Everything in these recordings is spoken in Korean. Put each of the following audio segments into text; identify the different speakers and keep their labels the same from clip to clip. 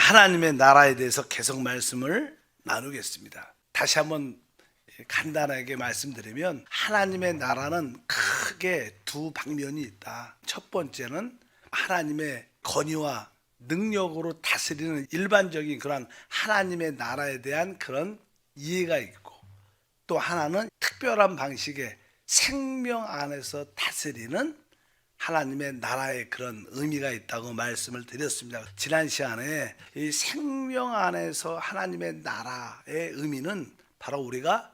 Speaker 1: 하나님의 나라에 대해서 계속 말씀을 나누겠습니다. 다시 한번 간단하게 말씀드리면 하나님의 나라는 크게 두 방면이 있다. 첫 번째는 하나님의 권위와 능력으로 다스리는 일반적인 그런 하나님의 나라에 대한 그런 이해가 있고, 또 하나는 특별한 방식의 생명 안에서 다스리는 하나님의 나라의 그런 의미가 있다고 말씀을 드렸습니다. 지난 시간에 이 생명 안에서 하나님의 나라의 의미는 바로 우리가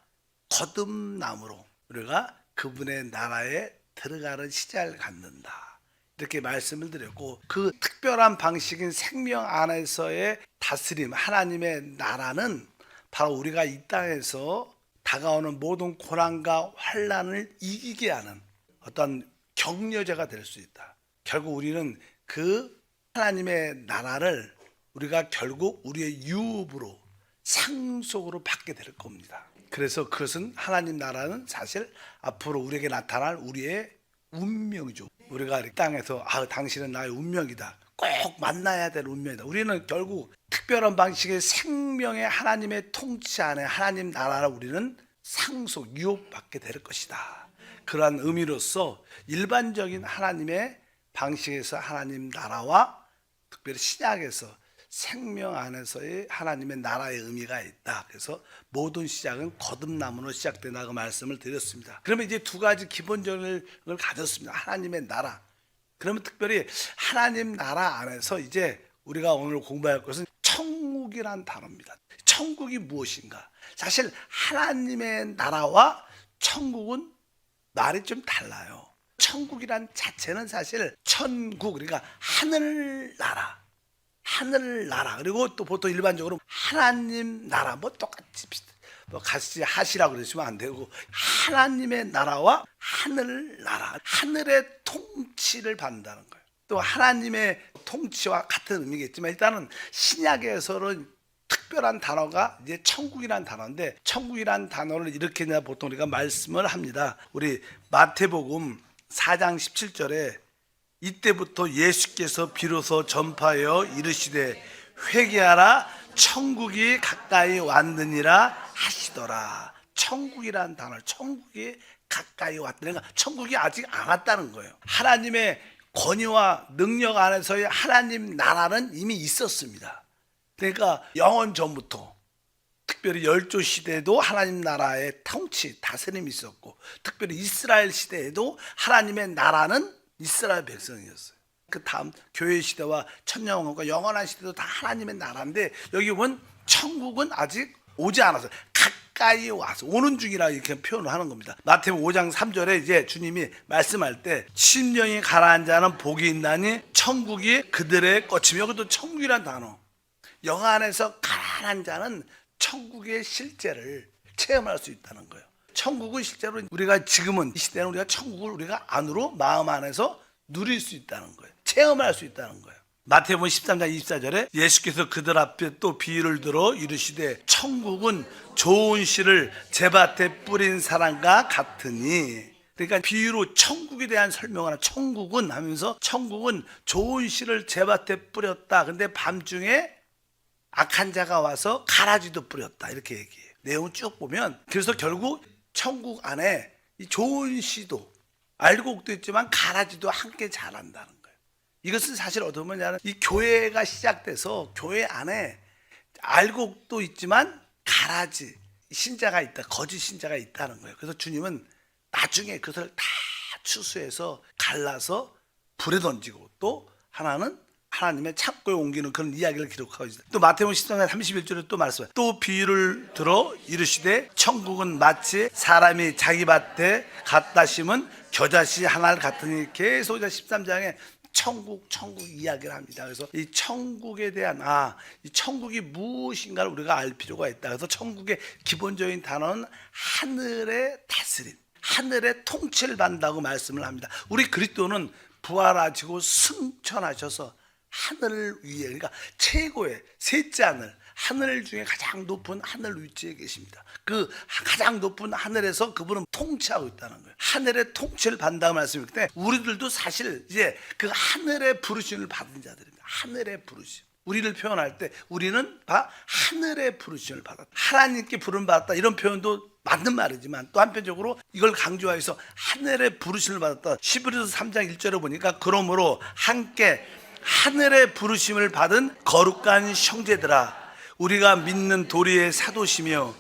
Speaker 1: 거듭남으로 우리가 그분의 나라에 들어가는 시작을 갖는다, 이렇게 말씀을 드렸고, 그 특별한 방식인 생명 안에서의 다스림, 하나님의 나라는 바로 우리가 이 땅에서 다가오는 모든 고난과 환난을 이기게 하는 어떤 격려자가 될 수 있다. 결국 우리는 그 하나님의 나라를 우리가 결국 우리의 유업으로 상속으로 받게 될 겁니다. 그래서 그것은 하나님 나라는 사실 앞으로 우리에게 나타날 우리의 운명이죠. 우리가 이 땅에서 당신은 나의 운명이다, 꼭 만나야 될 운명이다. 우리는 결국 특별한 방식의 생명의 하나님의 통치 안에 하나님 나라를 우리는 상속, 유업받게 될 것이다. 그러한 의미로서 일반적인 하나님의 방식에서 하나님 나라와 특별히 신약에서 생명 안에서의 하나님의 나라의 의미가 있다. 그래서 모든 시작은 거듭남으로 시작된다고 말씀을 드렸습니다. 그러면 이제 두 가지 기본적인 걸 가졌습니다. 하나님의 나라. 그러면 특별히 하나님 나라 안에서 이제 우리가 오늘 공부할 것은 천국이란 단어입니다. 천국이 무엇인가? 사실 하나님의 나라와 천국은 말이 좀 달라요. 천국이란 자체는 사실 천국, 그러니까 하늘나라, 하늘나라, 그리고 또 보통 일반적으로 하나님 나라, 뭐 똑같이 같이 하시라고 그러시면 안 되고, 하나님의 나라와 하늘나라, 하늘의 통치를 받는다는 거예요. 또 하나님의 통치와 같은 의미겠지만, 일단은 신약에서는 특별한 단어가 이제 천국이란 단어인데, 천국이란 단어를 이렇게 보통 우리가 말씀을 합니다. 우리 마태복음 4장 17절에 이때부터 예수께서 비로소 전파하여 이르시되 회개하라, 천국이 가까이 왔느니라 하시더라. 천국이란 단어, 천국이 가까이 왔다는 건 천국이 아직 안 왔다는 거예요. 하나님의 권위와 능력 안에서의 하나님 나라는 이미 있었습니다. 그러니까 영원 전부터, 특별히 열조 시대에도 하나님 나라의 통치, 다스림이 있었고, 특별히 이스라엘 시대에도 하나님의 나라는 이스라엘 백성이었어요. 그 다음 교회 시대와 천년왕국과 영원한 시대도 다 하나님의 나라인데, 여기 보면 천국은 아직 오지 않았어요. 가까이 와서 오는 중이라 이렇게 표현을 하는 겁니다. 마태복음 5장 3절에 이제 주님이 말씀할 때 심령이 가라앉은 자는 복이 있나니 천국이 그들의 것이며, 여기도 천국이란 단어, 영 안에서 가라앉은 자는 천국의 실제를 체험할 수 있다는 거예요. 천국은 실제로 우리가 지금은 이 시대는 우리가 천국을 우리가 안으로 마음 안에서 누릴 수 있다는 거예요. 체험할 수 있다는 거예요. 마태복음 13장 24절에 예수께서 그들 앞에 또 비유를 들어 이르시되 천국은 좋은 씨를 제밭에 뿌린 사람과 같으니, 그러니까 비유로 천국에 대한 설명을 하는, 천국은 하면서 천국은 좋은 씨를 제밭에 뿌렸다. 근데 밤중에 악한 자가 와서 가라지도 뿌렸다, 이렇게 얘기해요. 내용 쭉 보면, 그래서 결국 천국 안에 이 좋은 씨도 알곡도 있지만 가라지도 함께 자란다는 거예요. 이것은 사실 어떻게 보면 이 교회가 시작돼서 교회 안에 알곡도 있지만 가라지 신자가 있다, 거짓 신자가 있다는 거예요. 그래서 주님은 나중에 그것을 다 추수해서 갈라서 불에 던지고, 또 하나는 하나님의 창고에 옮기는 그런 이야기를 기록하고 있어요. 또 마태복음 13장 31절에 또 말씀해요. 또 비유를 들어 이르시되 천국은 마치 사람이 자기 밭에 갖다 심은 겨자씨 하나를 같으니, 계속 13장에 천국 이야기를 합니다. 그래서 이 천국에 대한 이 천국이 무엇인가를 우리가 알 필요가 있다. 그래서 천국의 기본적인 단어는 하늘의 다스림, 하늘의 통치를 받는다고 말씀을 합니다. 우리 그리스도는 부활하시고 승천하셔서 하늘 위에, 그러니까 최고의 셋째 하늘 중에 가장 높은 하늘 위치에 계십니다. 그 가장 높은 하늘에서 그분은 통치하고 있다는 거예요. 하늘의 통치를 받는다고 말씀했기 때문에 우리들도 사실 이제 그 하늘의 부르심을 받은 자들입니다. 하늘의 부르심. 우리를 표현할 때 우리는 다 하늘의 부르심을 받았다. 하나님께 부름 받았다. 이런 표현도 맞는 말이지만 또 한편적으로 이걸 강조해서 하늘의 부르심을 받았다. 히브리서 3장 1절에 보니까 그러므로 함께 하늘의 부르심을 받은 거룩한 형제들아, 우리가 믿는 도리의 사도시며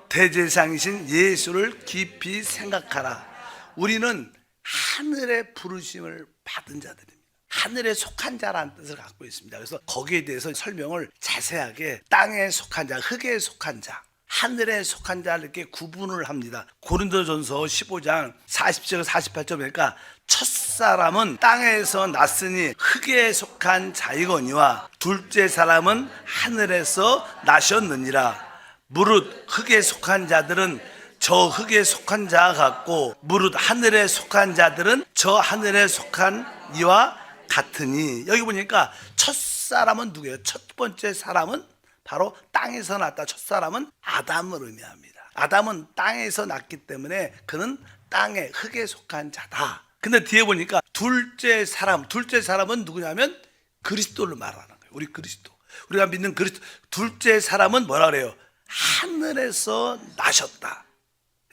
Speaker 1: 대제사장이신 예수를 깊이 생각하라. 우리는 하늘의 부르심을 받은 자들입니다. 하늘에 속한 자라는 뜻을 갖고 있습니다. 그래서 거기에 대해서 설명을 자세하게 땅에 속한 자, 흙에 속한 자, 하늘에 속한 자를 이렇게 구분을 합니다. 고린도전서 15장 40절 48절 보니까 첫사람은 땅에서 났으니 흙에 속한 자이거니와 둘째 사람은 하늘에서 나셨느니라. 무릇 흙에 속한 자들은 저 흙에 속한 자와 같고 무릇 하늘에 속한 자들은 저 하늘에 속한 이와 같으니. 여기 보니까 첫사람은 누구예요? 첫 번째 사람은 바로 땅에서 났다. 첫사람은 아담을 의미합니다. 아담은 땅에서 났기 때문에 그는 땅에 흙에 속한 자다. 근데 뒤에 보니까 둘째 사람은 누구냐면 그리스도를 말하는 거예요. 우리 그리스도, 우리가 믿는 그리스도. 둘째 사람은 뭐라 그래요? 하늘에서 나셨다.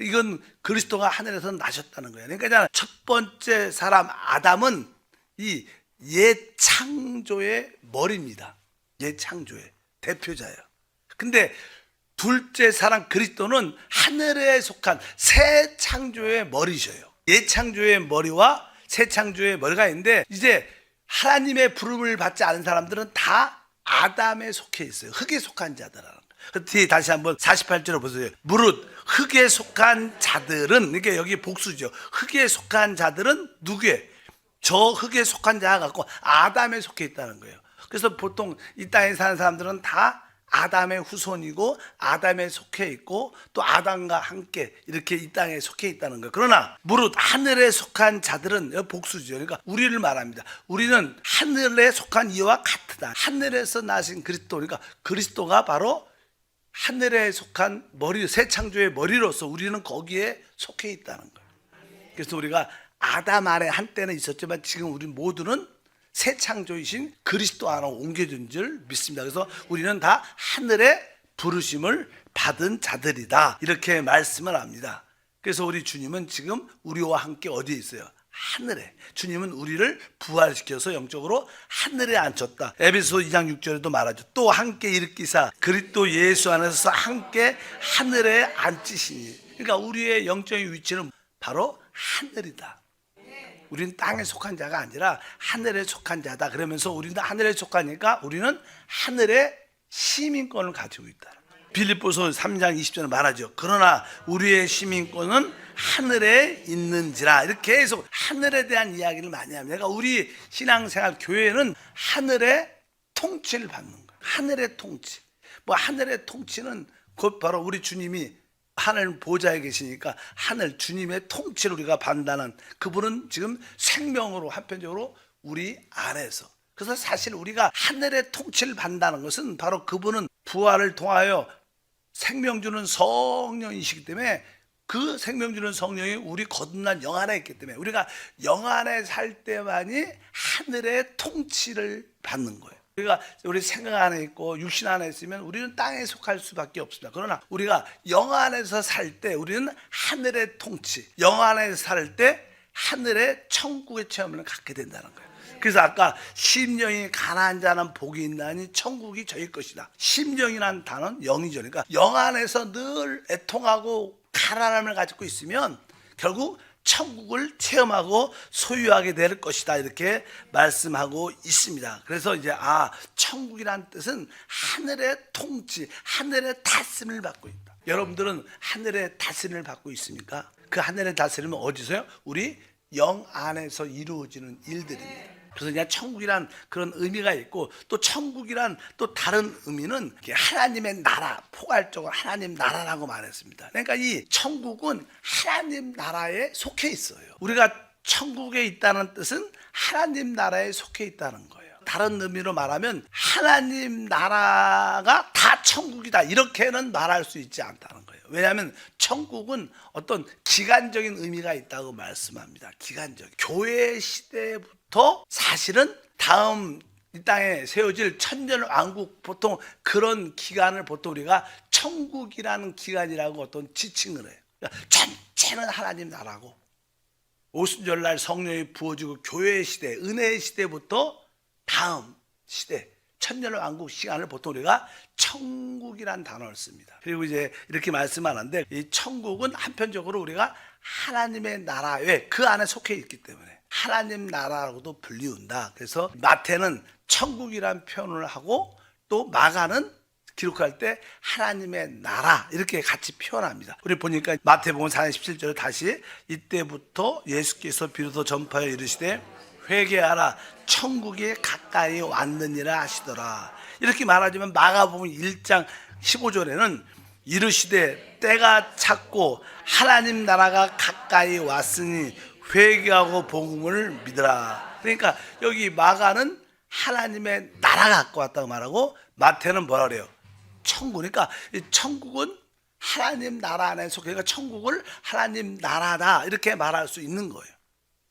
Speaker 1: 이건 그리스도가 하늘에서 나셨다는 거예요. 그러니까 첫 번째 사람 아담은 이 옛창조의 머리입니다. 옛창조의 대표자예요. 근데 둘째 사람 그리스도는 하늘에 속한 새 창조의 머리셔요. 옛창조의 머리와 새 창조의 머리가 있는데 이제 하나님의 부름을 받지 않은 사람들은 다 아담에 속해 있어요. 흙에 속한 자들은. 그 뒤에 다시 한번 48절을 보세요. 무릇 흙에 속한 자들은, 이게 여기 복수죠. 흙에 속한 자들은 누구에? 저 흙에 속한 자가 갖고 아담에 속해 있다는 거예요. 그래서 보통 이 땅에 사는 사람들은 다 아담의 후손이고 아담에 속해 있고 또 아담과 함께 이렇게 이 땅에 속해 있다는 거예요. 그러나 무릇 하늘에 속한 자들은, 복수죠. 그러니까 우리를 말합니다. 우리는 하늘에 속한 이와 같다. 하늘에서 나신 그리스도, 그러니까 그리스도가 바로 하늘에 속한 머리, 새 창조의 머리로서 우리는 거기에 속해 있다는 거예요. 그래서 우리가 아담 아래 한때는 있었지만 지금 우리 모두는 새 창조이신 그리스도 안으로 옮겨진 줄 믿습니다. 그래서 우리는 다 하늘의 부르심을 받은 자들이다, 이렇게 말씀을 합니다. 그래서 우리 주님은 지금 우리와 함께 어디에 있어요? 하늘에. 주님은 우리를 부활시켜서 영적으로 하늘에 앉혔다. 에베소 2장 6절에도 말하죠. 또 함께 일으키사 그리스도 예수 안에서 함께 하늘에 앉히시니. 그러니까 우리의 영적인 위치는 바로 하늘이다. 우리는 땅에 속한 자가 아니라 하늘에 속한 자다. 그러면서 우리는 하늘에 속하니까 우리는 하늘의 시민권을 가지고 있다. 빌립보서 3장 20절에 말하죠. 그러나 우리의 시민권은 하늘에 있는지라. 이렇게 계속 하늘에 대한 이야기를 많이 합니다. 그러니까 우리 신앙생활 교회는 하늘의 통치를 받는 거예요. 하늘의 통치. 뭐 하늘의 통치는 곧 바로 우리 주님이 하늘 보좌에 계시니까 하늘 주님의 통치를 우리가 받는다는, 그분은 지금 생명으로 한편적으로 우리 안에서. 그래서 사실 우리가 하늘의 통치를 받는다는 것은 바로 그분은 부활을 통하여 생명 주는 성령이시기 때문에 그 생명 주는 성령이 우리 거듭난 영 안에 있기 때문에 우리가 영 안에 살 때만이 하늘의 통치를 받는 거예요. 우리가 우리 생각 안에 있고 육신 안에 있으면 우리는 땅에 속할 수밖에 없습니다. 그러나 우리가 영 안에서 살 때 우리는 하늘의 통치, 영 안에서 살 때 하늘의 천국의 체험을 갖게 된다는 거예요. 그래서 아까 심령이 가난한 자는 복이 있나니 천국이 저희 것이다. 심령이라는 단어는 영이죠. 그러니까 영 안에서 늘 애통하고 가난함을 가지고 있으면 결국 천국을 체험하고 소유하게 될 것이다, 이렇게 말씀하고 있습니다. 그래서 이제 천국이라는 뜻은 하늘의 통치, 하늘의 다스림을 받고 있다. 여러분들은 하늘의 다스림을 받고 있습니까? 그 하늘의 다스림은 어디서요? 우리 영 안에서 이루어지는 일들입니다. 그래서 그냥 천국이란 그런 의미가 있고, 또 천국이란 또 다른 의미는 하나님의 나라, 포괄적으로 하나님 나라라고 말했습니다. 그러니까 이 천국은 하나님 나라에 속해 있어요. 우리가 천국에 있다는 뜻은 하나님 나라에 속해 있다는 거예요. 다른 의미로 말하면 하나님 나라가 다 천국이다, 이렇게는 말할 수 있지 않다는 거예요. 왜냐하면 천국은 어떤 기간적인 의미가 있다고 말씀합니다. 기간적. 교회 시대부터 사실은 다음 이 땅에 세워질 천년왕국, 보통 그런 기간을 보통 우리가 천국이라는 기간이라고 어떤 지칭을 해요. 그러니까 전체는 하나님 나라고, 오순절날 성령이 부어지고 교회의 시대, 은혜의 시대부터 다음 시대, 천년왕국 시간을 보통 우리가 천국이란 단어를 씁니다. 그리고 이제 이렇게 말씀하는데, 이 천국은 한편적으로 우리가 하나님의 나라, 왜? 그 안에 속해 있기 때문에 하나님 나라라고도 불리운다. 그래서 마태는 천국이란 표현을 하고, 또 마가는 기록할 때 하나님의 나라 이렇게 같이 표현합니다. 우리 보니까 마태복음 4장 17절에 다시 이때부터 예수께서 비로소 전파하여 이르시되 회개하라 천국이 가까이 왔느니라 하시더라. 이렇게 말하지만 마가복음 1장 15절에는 이르시되 때가 찼고 하나님 나라가 가까이 왔으니 회개하고 복음을 믿으라. 그러니까 여기 마가는 하나님의 나라가 갖고 왔다고 말하고, 마태는 뭐라 그래요? 천국. 그러니까 천국은 하나님 나라 안에 속해, 그러니까 천국을 하나님 나라다 이렇게 말할 수 있는 거예요.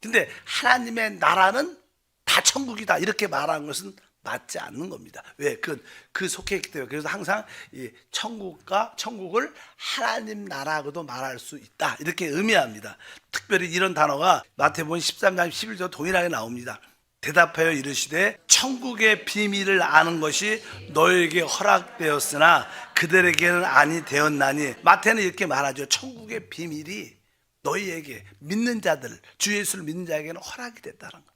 Speaker 1: 근데 하나님의 나라는 다 천국이다 이렇게 말하는 것은 맞지 않는 겁니다. 왜? 그 속해 있기 때문에. 그래서 항상 이 천국을 하나님 나라고도 말할 수 있다 이렇게 의미합니다. 특별히 이런 단어가 마태복음 13장 11절 동일하게 나옵니다. 대답하여 이르시되 천국의 비밀을 아는 것이 너에게 허락되었으나 그들에게는 아니 되었나니. 마태는 이렇게 말하죠. 천국의 비밀이 너희에게, 믿는 자들, 주 예수를 믿는 자에게는 허락이 됐다는 거예요.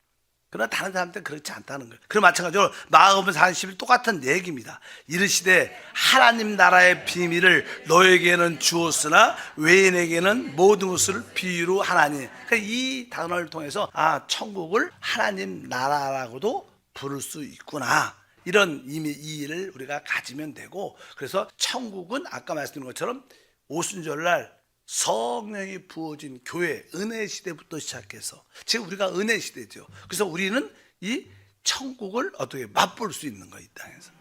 Speaker 1: 그러나 다른 사람들은 그렇지 않다는 거예요. 그럼 마찬가지로 마가복음 40일 똑같은 얘기입니다. 이르시되 하나님 나라의 비밀을 너에게는 주었으나 외인에게는 모든 것을 비유로 하나니. 그러니까 이 단어를 통해서 천국을 하나님 나라라고도 부를 수 있구나, 이런 이해를 우리가 가지면 되고, 그래서 천국은 아까 말씀드린 것처럼 오순절날 성령이 부어진 교회, 은혜 시대부터 시작해서 지금 우리가 은혜 시대죠. 그래서 우리는 이 천국을 어떻게 맛볼 수 있는 거예요, 이 땅에서.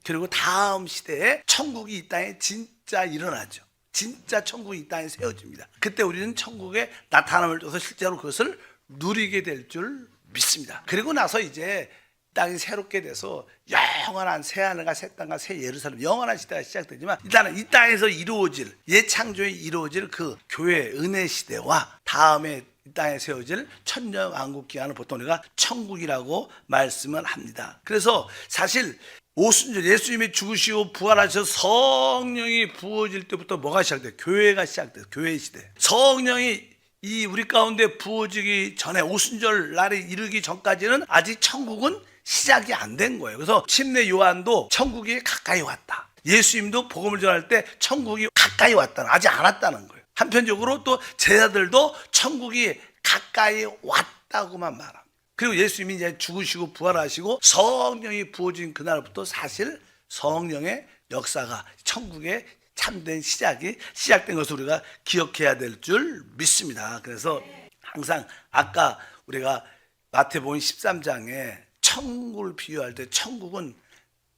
Speaker 1: 그리고 다음 시대에 천국이 이 땅에 진짜 일어나죠. 진짜 천국이 이 땅에 세워집니다. 그때 우리는 천국의 나타남을 줘서 실제로 그것을 누리게 될 줄 믿습니다. 그리고 나서 이제 땅이 새롭게 돼서 영원한 새 하늘과 새 땅과 새 예루살렘, 영원한 시대가 시작되지만, 일단은 이 땅에서 이루어질, 예창조에 이루어질 그 교회 은혜 시대와 다음에 이 땅에 세워질 천년 왕국 기간을 보통 우리가 천국이라고 말씀을 합니다. 그래서 사실 오순절 예수님이 죽으시고 부활하셔서 성령이 부어질 때부터 뭐가 시작돼요? 교회가 시작돼요. 교회 시대. 성령이 이 우리 가운데 부어지기 전에, 오순절 날에 이르기 전까지는 아직 천국은 시작이 안 된 거예요. 그래서 침례 요한도 천국이 가까이 왔다, 예수님도 복음을 전할 때 천국이 가까이 왔다, 아직 안 왔다는 거예요. 한편적으로 또 제자들도 천국이 가까이 왔다고만 말합니다. 그리고 예수님이 이제 죽으시고 부활하시고 성령이 부어진 그날부터 사실 성령의 역사가, 천국의 참된 시작이 시작된 것을 우리가 기억해야 될 줄 믿습니다. 그래서 항상 아까 우리가 마태복음 13장에 천국을 비유할 때, 천국은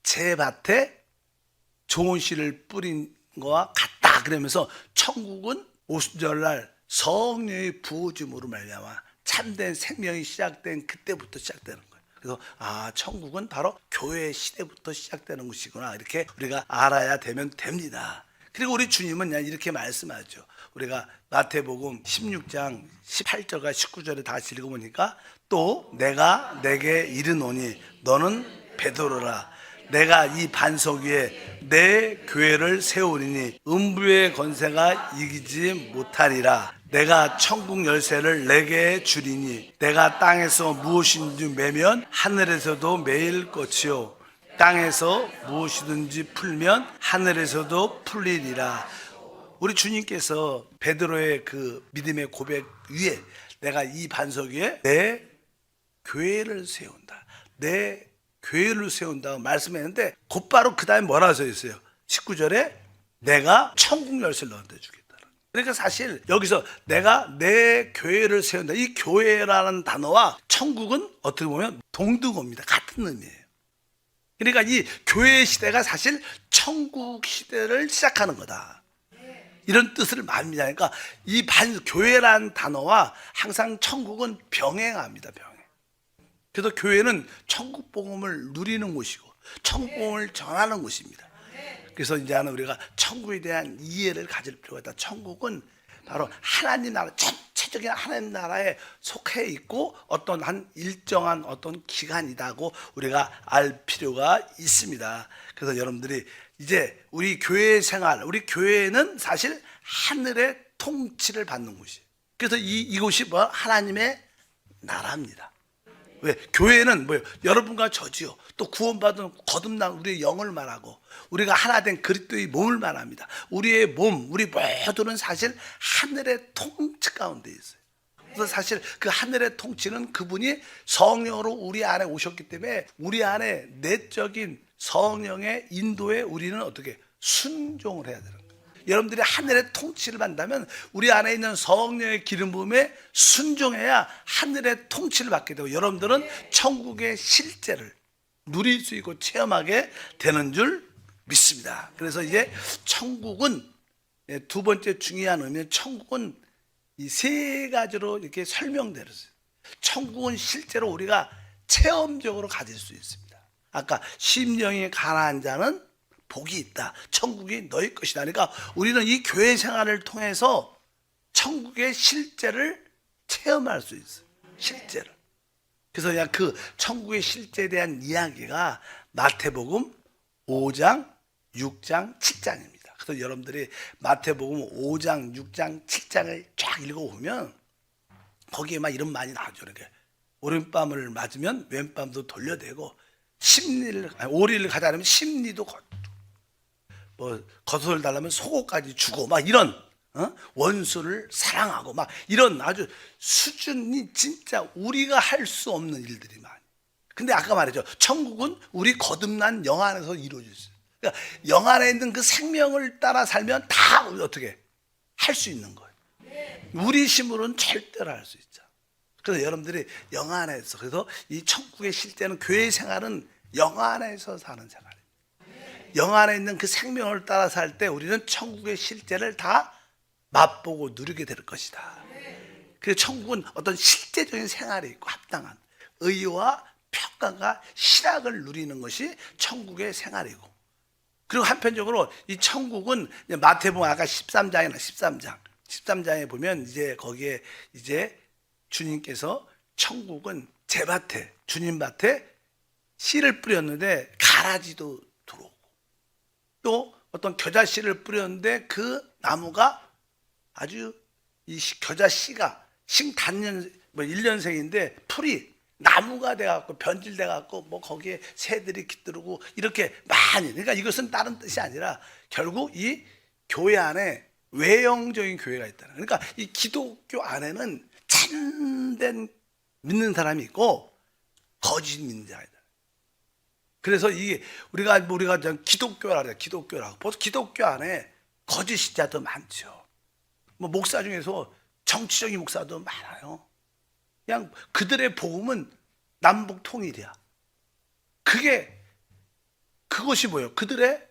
Speaker 1: 제 밭에 좋은 씨를 뿌린 거와 같다 그러면서, 천국은 오순절날 성령의 부어짐으로 말미암아 참된 생명이 시작된 그때부터 시작되는 거예요. 그래서 천국은 바로 교회 시대부터 시작되는 것이구나, 이렇게 우리가 알아야 되면 됩니다. 그리고 우리 주님은 이렇게 말씀하죠. 우리가 마태복음 16장 18절과 19절에 다시 읽어보니까, 또 내가 내게 이르노니 너는 베드로라. 내가 이 반석 위에 내 교회를 세우리니 음부의 권세가 이기지 못하리라. 내가 천국 열쇠를 내게 주리니 내가 땅에서 무엇인지 매면 하늘에서도 매일 것이요 땅에서 무엇이든지 풀면 하늘에서도 풀리리라. 우리 주님께서 베드로의 그 믿음의 고백 위에, 내가 이 반석 위에 내 교회를 세운다, 내 교회를 세운다고 말씀했는데, 곧바로 그 다음에 뭐라고 써 있어요? 19절에 내가 천국 열쇠를 너한테 주겠다. 그러니까 사실 여기서 내가 내 교회를 세운다, 이 교회라는 단어와 천국은 어떻게 보면 동등어입니다. 같은 의미예요. 그러니까 이 교회 시대가 사실 천국 시대를 시작하는 거다, 이런 뜻을 말합니다. 그러니까 이 교회란 단어와 항상 천국은 병행합니다. 병행. 그래서 교회는 천국 복음을 누리는 곳이고 천국 복음을 전하는 곳입니다. 그래서 이제는 우리가 천국에 대한 이해를 가질 필요가 있다. 천국은 바로 하나님 나라, 전체적인 하나님 나라에 속해 있고 어떤 한 일정한 어떤 기간이다고 우리가 알 필요가 있습니다. 그래서 여러분들이 이제 우리 교회 생활, 우리 교회는 사실 하늘의 통치를 받는 곳이에요. 그래서 이곳이 뭐 하나님의 나라입니다. 왜? 교회는 뭐예요? 여러분과 저지요. 또 구원받은 거듭난 우리의 영을 말하고 우리가 하나 된 그리스도의 몸을 말합니다. 우리의 몸, 우리 모두는 사실 하늘의 통치 가운데 있어요. 그래서 사실 그 하늘의 통치는 그분이 성령으로 우리 안에 오셨기 때문에 우리 안에 내적인 성령의 인도에 우리는 어떻게 순종을 해야 되는 거예요. 여러분들이 하늘의 통치를 받는다면 우리 안에 있는 성령의 기름 부음에 순종해야 하늘의 통치를 받게 되고 여러분들은 천국의 실제를 누릴 수 있고 체험하게 되는 줄 믿습니다. 그래서 이제 천국은 두 번째 중요한 의미는 천국은 이 세 가지로 이렇게 설명되었어요. 천국은 실제로 우리가 체험적으로 가질 수 있습니다. 아까 심령이 가난한 자는 복이 있다. 천국이 너희 것이다. 그러니까 우리는 이 교회 생활을 통해서 천국의 실제를 체험할 수 있어요. 실제를. 그래서 그냥 그 천국의 실제에 대한 이야기가 마태복음 5장, 6장, 7장입니다. 그래서 여러분들이 마태복음 5장, 6장, 7장을 쫙 읽어보면 거기에 막 이런 말이 나오죠. 이렇게 오른밤을 맞으면 왼밤도 돌려대고 오리를 가자면 심리도 뭐 겉옷을 달라면 속옷까지 주고 막 이런 원수를 사랑하고 막 이런 아주 수준이 진짜 우리가 할 수 없는 일들이 많이. 근데 아까 말했죠. 천국은 우리 거듭난 영 안에서 이루어질 수 있어요. 그러니까 영 안에 있는 그 생명을 따라 살면 다 어떻게 할 수 있는 거예요. 우리 힘으로는 절대로 할 수 있죠. 그래서 여러분들이 영 안에서 그래서 이 천국의 실제는 교회 생활은 영 안에서 사는 생활이에요. 영 안에 있는 그 생명을 따라 살 때 우리는 천국의 실제를 다 맛보고 누리게 될 것이다. 그래서 천국은 어떤 실제적인 생활이 있고 합당한 의와 평강과 실학을 누리는 것이 천국의 생활이고 그리고 한편적으로 이 천국은 마태복음 아까 13장이나 13장에 보면 이제 거기에 이제 주님께서 천국은 제 밭에 주님 밭에 씨를 뿌렸는데 가라지도 들어오고 또 어떤 겨자 씨를 뿌렸는데 그 나무가 아주 이 겨자 씨가 싱단년 뭐 1년생인데 풀이 나무가 돼갖고 변질돼갖고 뭐 거기에 새들이 깃들고 이렇게 많이 그러니까 이것은 다른 뜻이 아니라 결국 이 교회 안에 외형적인 교회가 있다는 그러니까 이 기독교 안에는 참된 믿는 사람이 있고 거짓 믿는 자가 있다. 그래서 이게 우리가 기독교라 그래요. 기독교라고 벌써 기독교 안에 거짓자도 많죠. 뭐 목사 중에서 정치적인 목사도 많아요. 그냥 그들의 복음은 남북 통일이야. 그것이 뭐예요? 그들의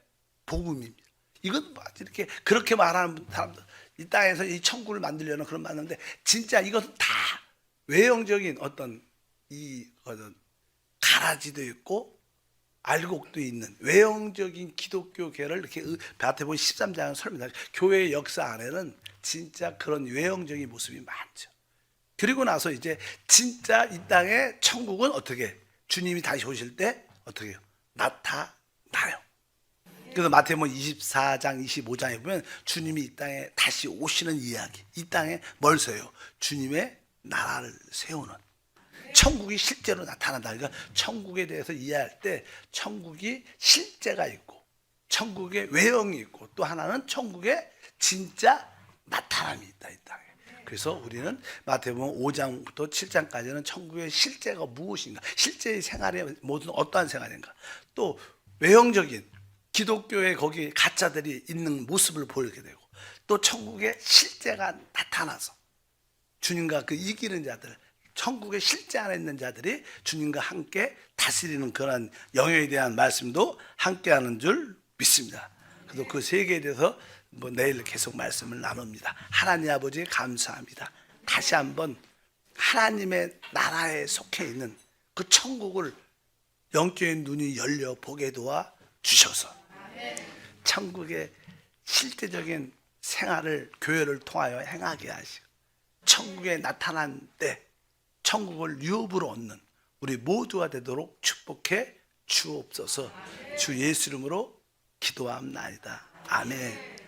Speaker 1: 복음입니다. 이건 이렇게 그렇게 말하는 사람들 이 땅에서 이 천국을 만들려는 그런 말인데 진짜 이것은 다 외형적인 어떤 가라지도 있고 알곡도 있는 외형적인 기독교계를 이렇게 마태복음 13장은 설명합니다. 교회의 역사 안에는 진짜 그런 외형적인 모습이 많죠. 그리고 나서 이제 진짜 이 땅에 천국은 어떻게 주님이 다시 오실 때 어떻게 나타나요. 그래서 마태복음 24장 25장에 보면 주님이 이 땅에 다시 오시는 이야기 이 땅에 뭘 세요? 주님의 나라를 세우는 천국이 실제로 나타난다. 그러니까 천국에 대해서 이해할 때 천국이 실제가 있고 천국의 외형이 있고 또 하나는 천국의 진짜 나타남이 있다 이 땅에. 그래서 우리는 마태복음 5장부터 7장까지는 천국의 실제가 무엇인가 실제의 생활이 모든 어떠한 생활인가 또 외형적인 기독교의 거기 가짜들이 있는 모습을 보이게 되고 또 천국의 실제가 나타나서 주님과 그 이기는 자들 천국의 실제 안에 있는 자들이 주님과 함께 다스리는 그런 영역에 대한 말씀도 함께하는 줄 믿습니다. 그래서 그 세 개에 대해서 내일 계속 말씀을 나눕니다. 하나님 아버지 감사합니다. 다시 한번 하나님의 나라에 속해 있는 그 천국을 영적인 눈이 열려 보게 도와 주셔서 천국의 실제적인 생활을 교회를 통하여 행하게 하시고 천국에 나타난 때 천국을 유업으로 얻는 우리 모두가 되도록 축복해 주옵소서. 주 예수 이름으로 기도함나이다. 아멘.